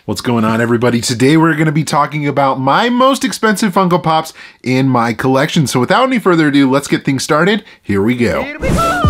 What's going on, everybody? Today we're going to be talking about my most expensive Funko Pops in my collection. So without any further ado, let's get things started. Here we go. Here we go.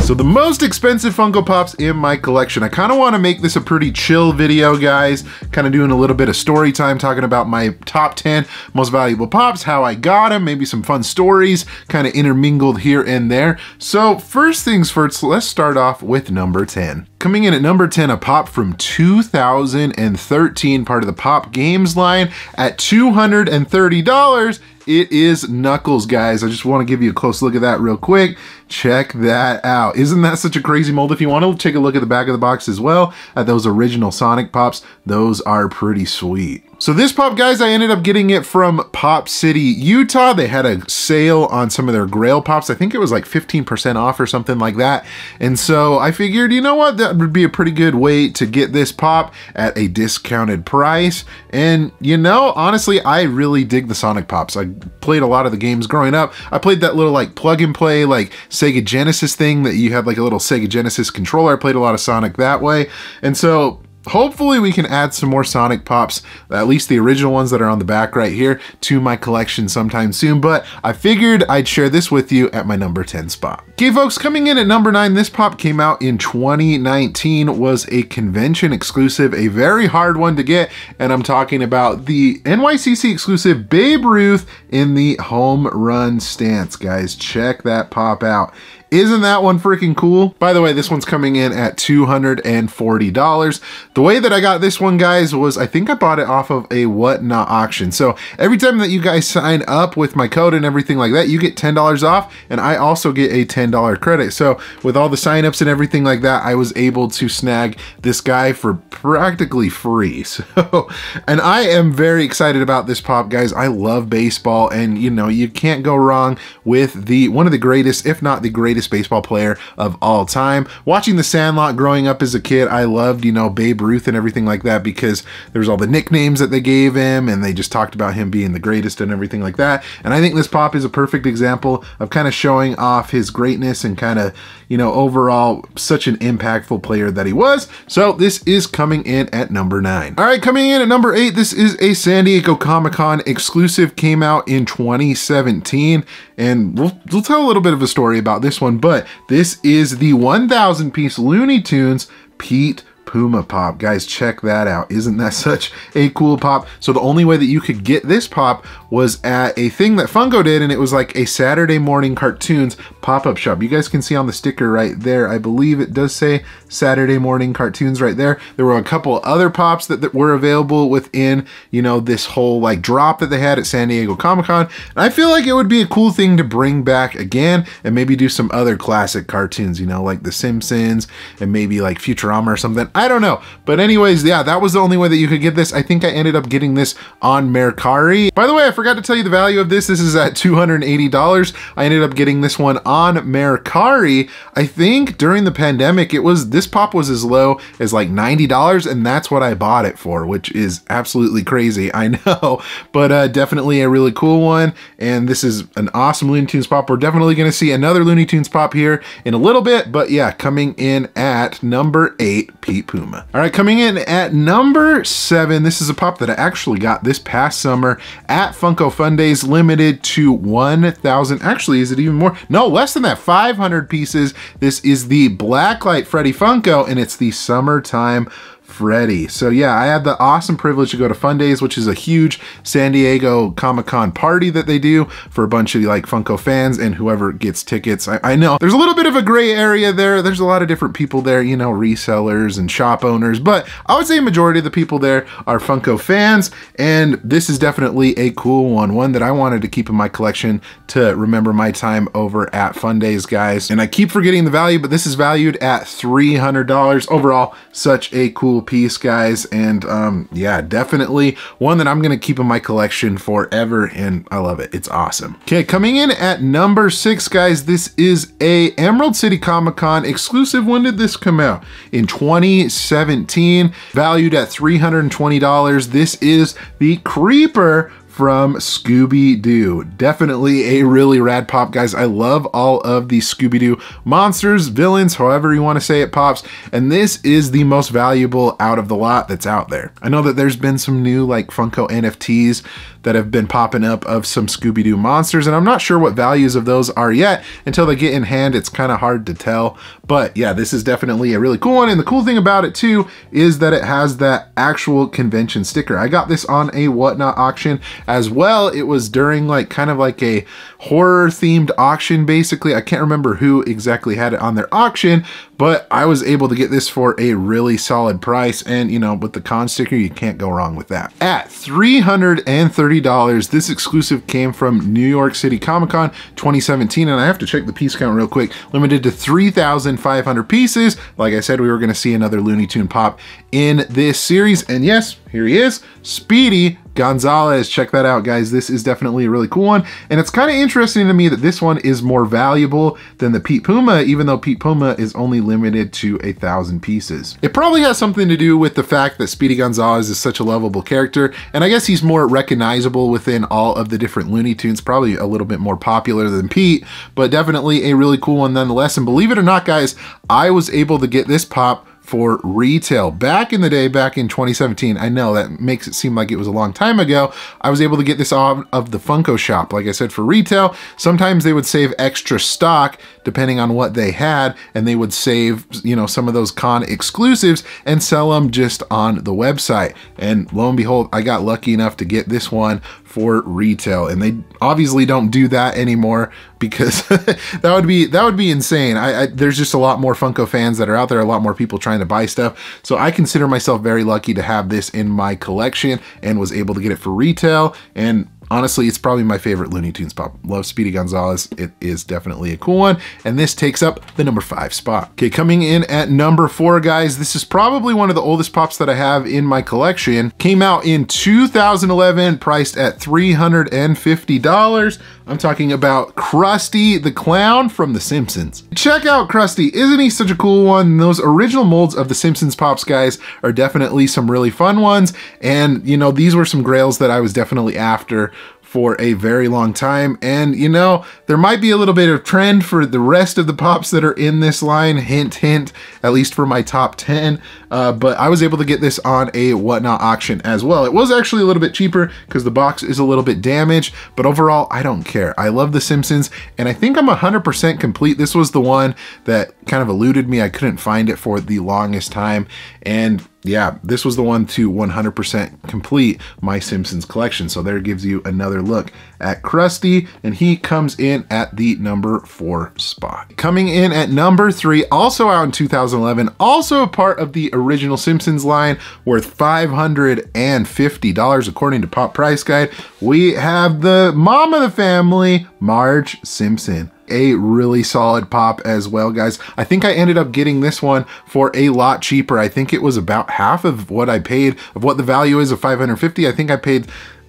So the most expensive Funko Pops in my collection. I kind of want to make this a pretty chill video, guys. Kind of doing a little bit of story time, talking about my top 10 most valuable Pops, how I got them, maybe some fun stories, kind of intermingled here and there. So first things first, let's start off with number 10. Coming in at number 10, a Pop from 2013, part of the Pop Games line at $230. It is Knuckles, guys. I just want to give you a close look at that real quick. Check that out. Isn't that such a crazy mold? If you want to take a look at the back of the box as well, at those original Sonic Pops, those are pretty sweet. So this Pop, guys, I ended up getting it from Pop City, Utah. They had a sale on some of their Grail Pops. I think it was like 15% off or something like that. And so I figured, you know what, that would be a pretty good way to get this Pop at a discounted price. And you know, honestly, I really dig the Sonic Pops. I played a lot of the games growing up. I played that little like plug and play like Sega Genesis thing that you had like a little Sega Genesis controller. I played a lot of Sonic that way. And so hopefully we can add some more Sonic Pops, at least the original ones that are on the back right here, to my collection sometime soon. But I figured I'd share this with you at my number 10 spot. Okay, folks, coming in at number 9, this Pop came out in 2019, was a convention exclusive, a very hard one to get, and I'm talking about the NYCC exclusive Babe Ruth in the home run stance, guys. Check that Pop out. Isn't that one freaking cool? By the way, this one's coming in at $240. The way that I got this one, guys, was I think I bought it off of a Whatnot auction. So every time that you guys sign up with my code and everything like that, you get $10 off, and I also get a $10 credit. So with all the signups and everything like that, I was able to snag this guy for practically free. So, and I am very excited about this Pop, guys. I love baseball, and you know, you can't go wrong with one of the greatest, if not the greatest baseball player of all time. Watching The Sandlot growing up as a kid, I loved, you know, Babe Ruth and everything like that, because there's all the nicknames that they gave him, and they just talked about him being the greatest and everything like that. And I think this Pop is a perfect example of kind of showing off his greatness and kind of, you know, overall such an impactful player that he was. So this is coming in at number 9. All right, coming in at number 8, this is a San Diego Comic-Con exclusive, came out in 2017, and we'll tell a little bit of a story about this one, but this is the 1,000 piece Looney Tunes Pete Puma Pop. Guys, check that out. Isn't that such a cool Pop? So the only way that you could get this Pop was at a thing that Funko did, and it was like a Saturday morning cartoons pop-up shop. You guys can see on the sticker right there, I believe it does say Saturday morning cartoons right there. There were a couple other Pops that were available within, you know, this whole like drop that they had at San Diego Comic-Con. And I feel like it would be a cool thing to bring back again and maybe do some other classic cartoons, you know, like The Simpsons and maybe like Futurama or something. I don't know. But anyways, yeah, that was the only way that you could get this. I think I ended up getting this on Mercari. By the way, I forgot to tell you the value of this. This is at $280. I ended up getting this one on Mercari. I think during the pandemic, this Pop was as low as like $90, and that's what I bought it for, which is absolutely crazy, I know. But definitely a really cool one, and this is an awesome Looney Tunes Pop. We're definitely going to see another Looney Tunes Pop here in a little bit, but yeah, coming in at number 8, Pete Puma. All right, coming in at number 7, this is a Pop that I actually got this past summer at Funko Fun Days, limited to 1,000. Actually, is it even more? No, less than that, 500 pieces. This is the Blacklight Freddy Funko, and it's the Summertime Freddy. So yeah, I had the awesome privilege to go to Fun Days, which is a huge San Diego Comic-Con party that they do for a bunch of like Funko fans and whoever gets tickets. I know there's a little bit of a gray area there. There's a lot of different people there, you know, resellers and shop owners, but I would say a majority of the people there are Funko fans, and this is definitely a cool one that I wanted to keep in my collection to remember my time over at Fun Days, guys. And I keep forgetting the value, but this is valued at $300 overall. Such a cool piece, guys, and yeah, definitely one that I'm gonna keep in my collection forever, and I love it. It's awesome. Okay, coming in at number 6, guys, this is a Emerald City Comic-Con exclusive. When did this come out? In 2017, valued at $320. This is the Creeper from Scooby-Doo. Definitely a really rad pop, guys. I love all of these Scooby-Doo monsters, villains, however you want to say it, pops, and this is the most valuable out of the lot that's out there. I know that there's been some new like Funko NFTs that have been popping up of some Scooby-Doo monsters, and I'm not sure what values of those are yet. Until they get in hand, it's kind of hard to tell. But yeah, this is definitely a really cool one, and the cool thing about it too is that it has that actual convention sticker. I got this on a Whatnot auction as well. It was during like kind of like a horror themed auction basically. I can't remember who exactly had it on their auction, but I was able to get this for a really solid price, and you know, with the con sticker, you can't go wrong with that. At $330, this exclusive came from New York City Comic Con 2017, and I have to check the piece count real quick. Limited to 3,500 pieces. Like I said, we were gonna see another Looney Tune pop in this series, and yes, here he is, Speedy Gonzalez. Check that out, guys. This is definitely a really cool one, and it's kind of interesting to me that this one is more valuable than the Pete Puma, even though Pete Puma is only limited to 1,000 pieces. It probably has something to do with the fact that Speedy Gonzalez is such a lovable character, and I guess he's more recognizable within all of the different Looney Tunes, probably a little bit more popular than Pete, but definitely a really cool one nonetheless. And believe it or not, guys, I was able to get this pop for retail back in the day, back in 2017. I know that makes it seem like it was a long time ago. I was able to get this off of the Funko shop, like I said, for retail. Sometimes they would save extra stock depending on what they had, and they would save, you know, some of those con exclusives and sell them just on the website. And lo and behold, I got lucky enough to get this one for retail, and they obviously don't do that anymore because that would be insane. There's just a lot more Funko fans that are out there, a lot more people trying to buy stuff. So I consider myself very lucky to have this in my collection and was able to get it for retail. And honestly, it's probably my favorite Looney Tunes pop. Love Speedy Gonzalez. It is definitely a cool one. And this takes up the number 5 spot. Okay, coming in at number 4, guys, this is probably one of the oldest pops that I have in my collection. Came out in 2011, priced at $350. I'm talking about Krusty the Clown from The Simpsons. Check out Krusty. Isn't he such a cool one? Those original molds of The Simpsons pops, guys, are definitely some really fun ones. And, you know, these were some grails that I was definitely after for a very long time. And you know, there might be a little bit of trend for the rest of the pops that are in this line, hint, hint, at least for my top 10. But I was able to get this on a Whatnot auction as well. It was actually a little bit cheaper because the box is a little bit damaged, but overall, I don't care. I love The Simpsons, and I think I'm 100% complete. This was the one that kind of eluded me. I couldn't find it for the longest time, and yeah, this was the one to 100% complete my Simpsons collection. So there gives you another look at Krusty, and he comes in at the number 4 spot. Coming in at number 3, also out in 2011, also a part of the original Simpsons line, worth $550 according to Pop Price Guide. We have the mom of the family, Marge Simpson. A really solid pop as well, guys. I think I ended up getting this one for a lot cheaper. I think it was about half of what I paid, of what the value is of $550. I think I paid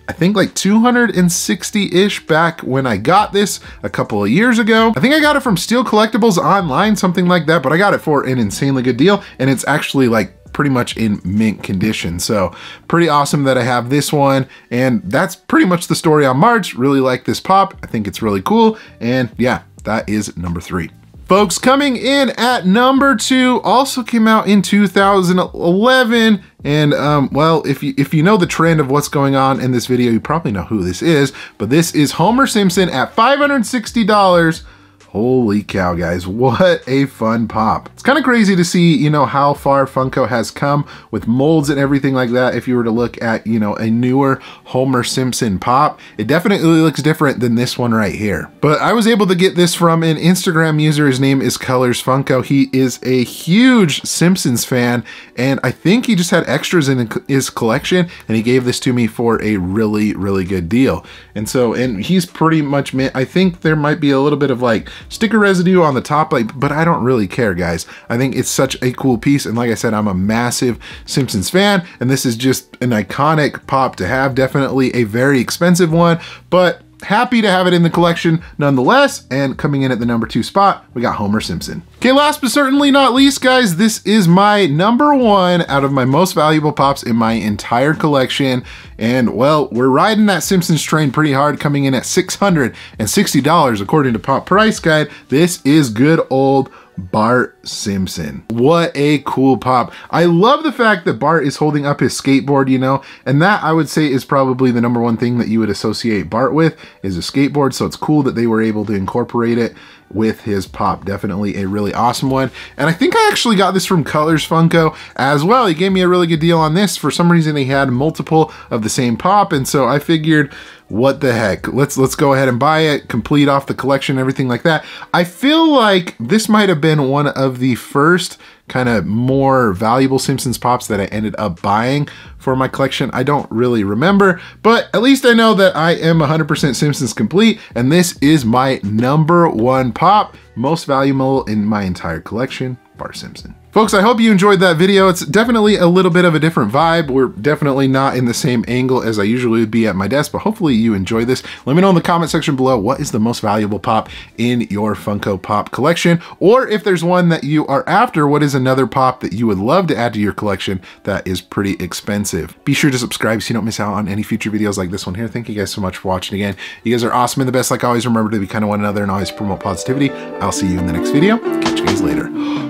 like 260-ish back when I got this a couple of years ago. I think I got it from Steel Collectibles online, something like that, but I got it for an insanely good deal, and it's actually like pretty much in mint condition. So pretty awesome that I have this one, and that's pretty much the story on Marge. Really like this pop. I think it's really cool, and yeah, that is number 3. Folks, coming in at number 2, also came out in 2011, and well, if you know the trend of what's going on in this video, you probably know who this is, but this is Homer Simpson at $560. Holy cow, guys, what a fun pop. It's kind of crazy to see, you know, how far Funko has come with molds and everything like that. If you were to look at, you know, a newer Homer Simpson pop, it definitely looks different than this one right here. But I was able to get this from an Instagram user. His name is Colors Funko. He is a huge Simpsons fan, and I think he just had extras in his collection, and he gave this to me for a really, really good deal. And so, and he's pretty much, I think there might be a little bit of like sticker residue on the top, like, but I don't really care, guys. I think it's such a cool piece, and like I said, I'm a massive Simpsons fan, and this is just an iconic pop to have. Definitely a very expensive one, but happy to have it in the collection nonetheless. And coming in at the number 2 spot, we got Homer Simpson. Okay, last but certainly not least, guys, this is my number 1 out of my most valuable pops in my entire collection. And well, we're riding that Simpsons train pretty hard, coming in at $660 according to Pop Price Guide. This is good old Bart Simpson. What a cool pop. I love the fact that Bart is holding up his skateboard, you know, and that I would say is probably the number 1 thing that you would associate Bart with, is a skateboard. So it's cool that they were able to incorporate it with his pop. Definitely a really awesome one. And I think I actually got this from Colors Funko as well. He gave me a really good deal on this. For some reason, he had multiple of the same pop, and so I figured, what the heck, let's go ahead and buy it, complete off the collection, everything like that. I feel like this might have been one of the first kind of more valuable Simpsons pops that I ended up buying for my collection. I don't really remember, but at least I know that I am 100% Simpsons complete, and this is my number 1 pop, most valuable in my entire collection, Bart Simpson. Folks, I hope you enjoyed that video. It's definitely a little bit of a different vibe. We're definitely not in the same angle as I usually would be at my desk, but hopefully you enjoy this. Let me know in the comment section below, what is the most valuable pop in your Funko Pop collection? Or if there's one that you are after, what is another pop that you would love to add to your collection that is pretty expensive? Be sure to subscribe so you don't miss out on any future videos like this one here. Thank you guys so much for watching again. You guys are awesome and the best. Like always, remember to be kind of one another and always promote positivity. I'll see you in the next video. Catch you guys later.